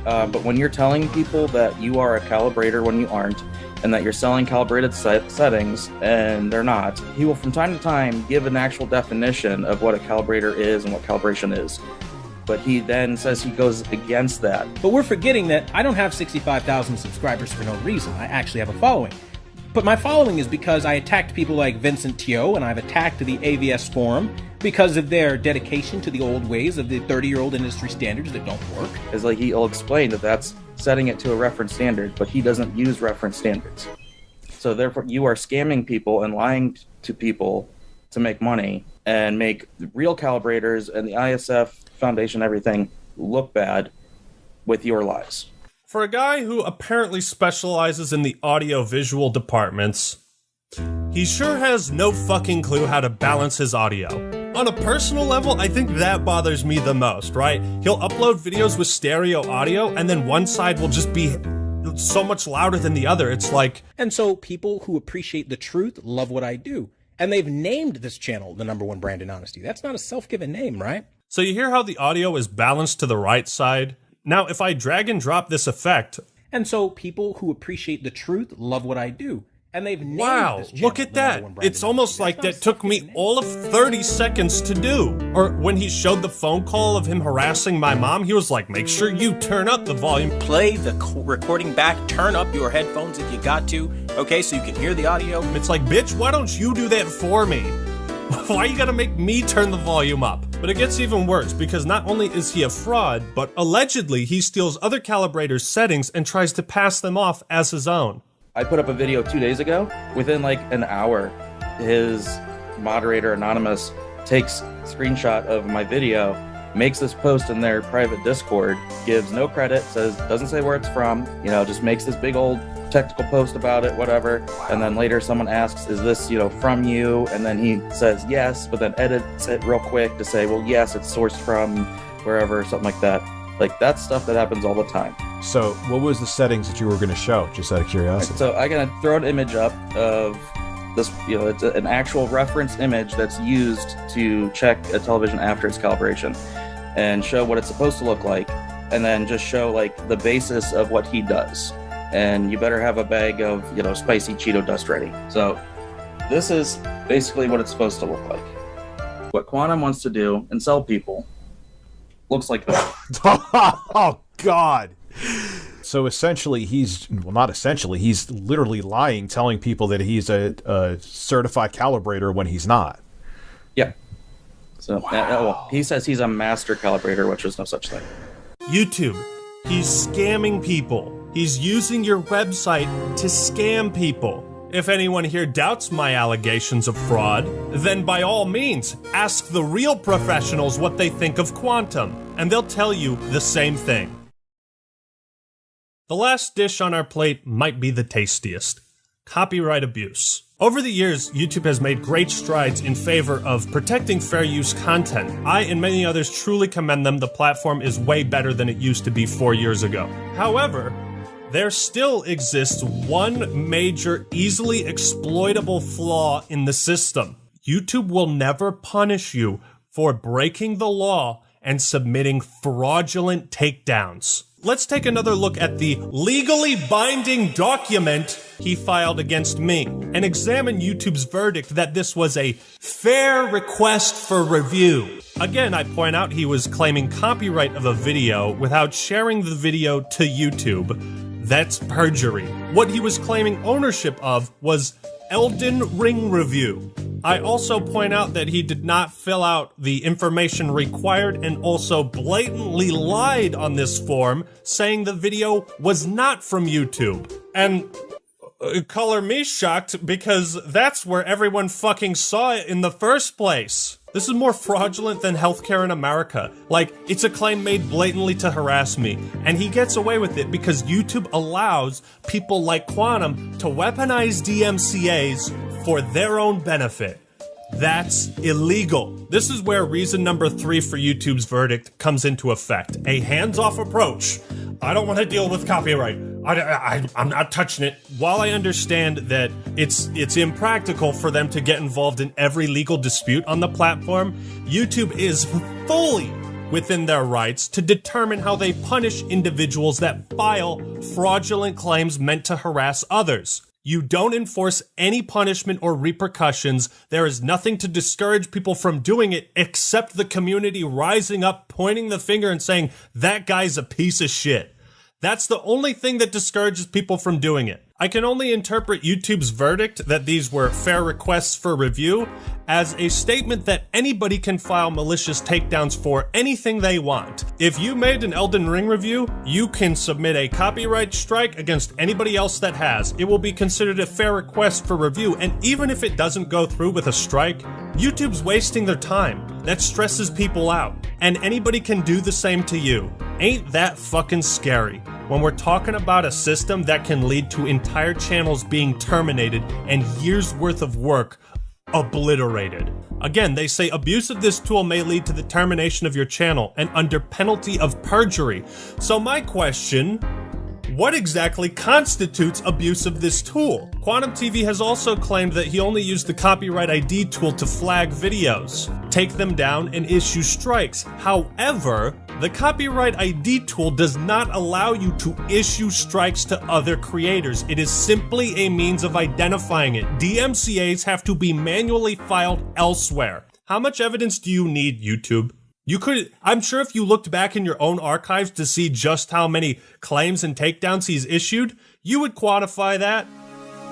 But when you're telling people that you are a calibrator when you aren't, and that you're selling calibrated settings and they're not, he will from time to time give an actual definition of what a calibrator is and what calibration is. But he then says he goes against that. But we're forgetting that I don't have 65,000 subscribers for no reason. I actually have a following. But my following is because I attacked people like Vincent Teo, and I've attacked the AVS forum because of their dedication to the old ways of the 30-year-old industry standards that don't work. It's like he'll explain that that's setting it to a reference standard, but he doesn't use reference standards. So therefore, you are scamming people and lying to people to make money and make the real calibrators and the ISF Foundation, everything, look bad with your lies. For a guy who apparently specializes in the audio-visual departments, he sure has no fucking clue how to balance his audio. On a personal level, I think that bothers me the most, right? He'll upload videos with stereo audio, and then one side will just be so much louder than the other. It's like... And so people who appreciate the truth love what I do. And they've named this channel the #1 brand in honesty. That's not a self-given name, right? So you hear how the audio is balanced to the right side? Now, if I drag and drop this effect... And so people who appreciate the truth love what I do. And they've named wow, this channel look at that. It's almost like that took me all of 30 seconds to do. Or when he showed the phone call of him harassing my mom, he was like, make sure you turn up the volume. Play the recording back, turn up your headphones if you got to, okay, so you can hear the audio. It's like, bitch, why don't you do that for me? Why you gotta make me turn the volume up? But it gets even worse, because not only is he a fraud, but allegedly he steals other calibrators' settings and tries to pass them off as his own. I put up a video 2 days ago. Within like an hour, his moderator, Anonymous, takes a screenshot of my video, makes this post in their private Discord, gives no credit, says, doesn't say where it's from, you know, just makes this big old technical post about it, whatever. And then later someone asks, is this, you know, from you? And then he says yes, but then edits it real quick to say, well, yes, it's sourced from wherever, something like that. Like, that's stuff that happens all the time. So what was the settings that you were going to show, just out of curiosity? So I'm going to throw an image up of this, you know, it's an actual reference image that's used to check a television after its calibration and show what it's supposed to look like, and then just show like the basis of what he does. And you better have a bag of, you know, spicy Cheeto dust ready. So this is basically what it's supposed to look like. What Quantum wants to do and sell people looks like that. Oh, God. So essentially, he's literally lying, telling people that he's a certified calibrator when he's not. Yeah. So well, he says he's a master calibrator, which is no such thing. YouTube, he's scamming people. He's using your website to scam people. If anyone here doubts my allegations of fraud, then by all means, ask the real professionals what they think of Quantum, and they'll tell you the same thing. The last dish on our plate might be the tastiest: copyright abuse. Over the years, YouTube has made great strides in favor of protecting fair use content. I and many others truly commend them. The platform is way better than it used to be 4 years ago. However, there still exists one major, easily exploitable flaw in the system. YouTube will never punish you for breaking the law and submitting fraudulent takedowns. Let's take another look at the legally binding document he filed against me and examine YouTube's verdict that this was a fair request for review. Again, I point out he was claiming copyright of a video without sharing the video to YouTube. That's perjury. What he was claiming ownership of was Elden Ring review. I also point out that he did not fill out the information required and also blatantly lied on this form, saying the video was not from YouTube. And color me shocked, because that's where everyone fucking saw it in the first place. This is more fraudulent than healthcare in America. Like, it's a claim made blatantly to harass me, and he gets away with it because YouTube allows people like Quantum to weaponize DMCAs for their own benefit. That's illegal. This is where reason number 3 for YouTube's verdict comes into effect. A hands-off approach. I don't want to deal with copyright. I'm not touching it. While I understand that it's impractical for them to get involved in every legal dispute on the platform, YouTube is fully within their rights to determine how they punish individuals that file fraudulent claims meant to harass others. You don't enforce any punishment or repercussions. There is nothing to discourage people from doing it except the community rising up, pointing the finger and saying, that guy's a piece of shit. That's the only thing that discourages people from doing it. I can only interpret YouTube's verdict that these were fair requests for review as a statement that anybody can file malicious takedowns for anything they want. If you made an Elden Ring review, you can submit a copyright strike against anybody else that has. It will be considered a fair request for review, and even if it doesn't go through with a strike, YouTube's wasting their time. That stresses people out, and anybody can do the same to you. Ain't that fucking scary? When we're talking about a system that can lead to entire channels being terminated and years worth of work obliterated. Again, they say abuse of this tool may lead to the termination of your channel and under penalty of perjury. So my question, what exactly constitutes abuse of this tool? Quantum TV has also claimed that he only used the copyright ID tool to flag videos, take them down, and issue strikes. However, the copyright ID tool does not allow you to issue strikes to other creators. It is simply a means of identifying it. DMCAs have to be manually filed elsewhere. How much evidence do you need, YouTube? I'm sure if you looked back in your own archives to see just how many claims and takedowns he's issued, you would quantify that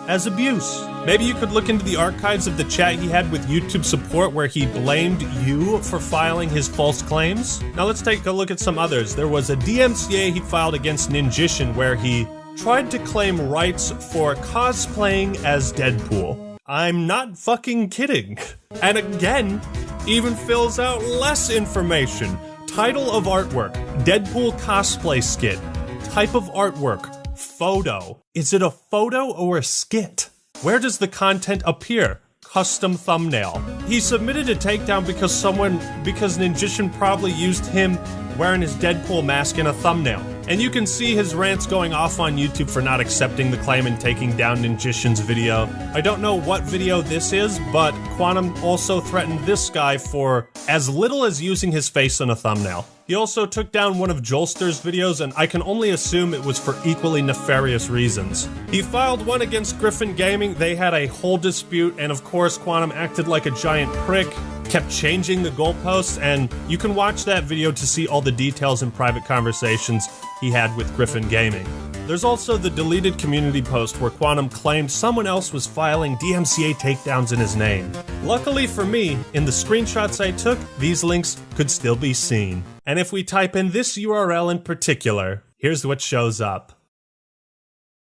as abuse. Maybe you could look into the archives of the chat he had with YouTube support where he blamed you for filing his false claims. Now let's take a look at some others. There was a DMCA he filed against Ninjishin where he tried to claim rights for cosplaying as Deadpool. I'm not fucking kidding. And again, even fills out less information. Title of artwork, Deadpool cosplay skit. Type of artwork, photo. Is it a photo or a skit? Where does the content appear? Custom thumbnail. He submitted a takedown because Ninjishin probably used him wearing his Deadpool mask in a thumbnail. And you can see his rants going off on YouTube for not accepting the claim and taking down Ninjishin's video. I don't know what video this is, but Quantum also threatened this guy for as little as using his face in a thumbnail. He also took down one of Jolster's videos, and I can only assume it was for equally nefarious reasons. He filed one against Griffin Gaming. They had a whole dispute, and of course Quantum acted like a giant prick, kept changing the goalposts, and you can watch that video to see all the details and private conversations he had with Griffin Gaming. There's also the deleted community post where Quantum claimed someone else was filing DMCA takedowns in his name. Luckily for me, in the screenshots I took, these links could still be seen. And if we type in this URL in particular, here's what shows up.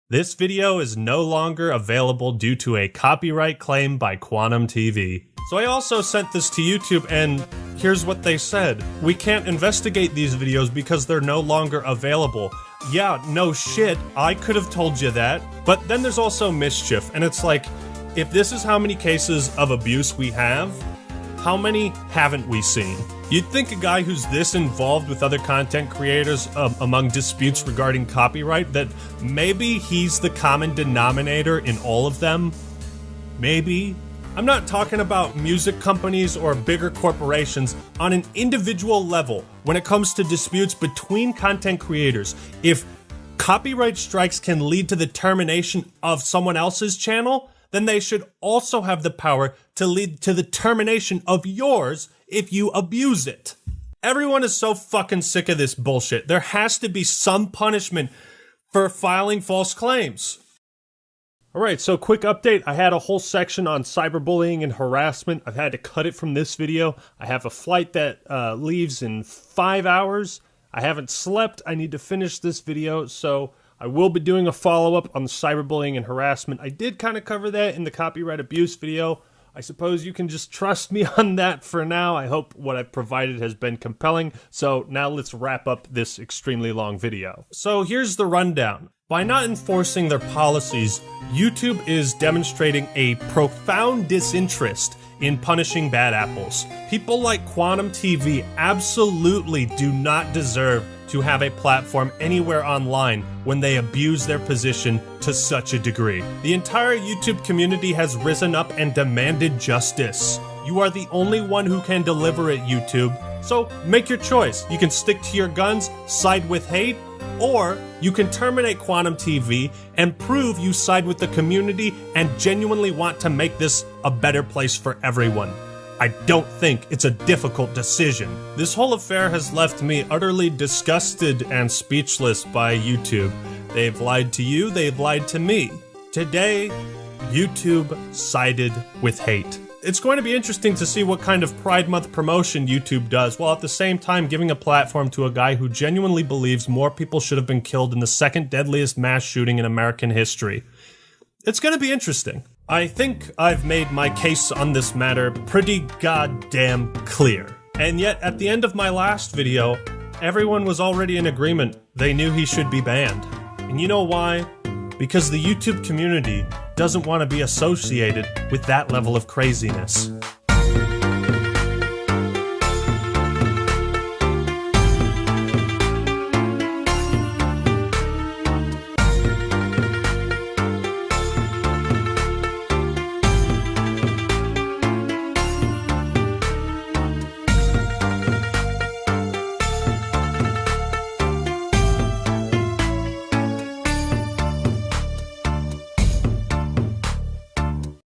This video is no longer available due to a copyright claim by Quantum TV. So I also sent this to YouTube, and here's what they said. We can't investigate these videos because they're no longer available. Yeah, no shit, I could have told you that. But then there's also mischief, and it's like, if this is how many cases of abuse we have, how many haven't we seen? You'd think a guy who's this involved with other content creators among disputes regarding copyright, that maybe he's the common denominator in all of them. Maybe. I'm not talking about music companies or bigger corporations. On an individual level, when it comes to disputes between content creators, if copyright strikes can lead to the termination of someone else's channel, then they should also have the power to lead to the termination of yours if you abuse it. Everyone is so fucking sick of this bullshit. There has to be some punishment for filing false claims. Alright, so quick update. I had a whole section on cyberbullying and harassment. I've had to cut it from this video. I have a flight that leaves in 5 hours. I haven't slept. I need to finish this video, so I will be doing a follow-up on the cyberbullying and harassment. I did kind of cover that in the copyright abuse video. I suppose you can just trust me on that for now. I hope what I've provided has been compelling. So now let's wrap up this extremely long video. So here's the rundown. By not enforcing their policies, YouTube is demonstrating a profound disinterest in punishing bad apples. People like Quantum TV absolutely do not deserve to have a platform anywhere online when they abuse their position to such a degree. The entire YouTube community has risen up and demanded justice. You are the only one who can deliver it, YouTube. So make your choice. You can stick to your guns, side with hate, or you can terminate Quantum TV and prove you side with the community and genuinely want to make this a better place for everyone. I don't think it's a difficult decision. This whole affair has left me utterly disgusted and speechless by YouTube. They've lied to you, they've lied to me. Today, YouTube sided with hate. It's going to be interesting to see what kind of Pride Month promotion YouTube does, while at the same time giving a platform to a guy who genuinely believes more people should have been killed in the second deadliest mass shooting in American history. It's going to be interesting. I think I've made my case on this matter pretty goddamn clear. And yet, at the end of my last video, everyone was already in agreement. They knew he should be banned. And you know why? Because the YouTube community doesn't want to be associated with that level of craziness.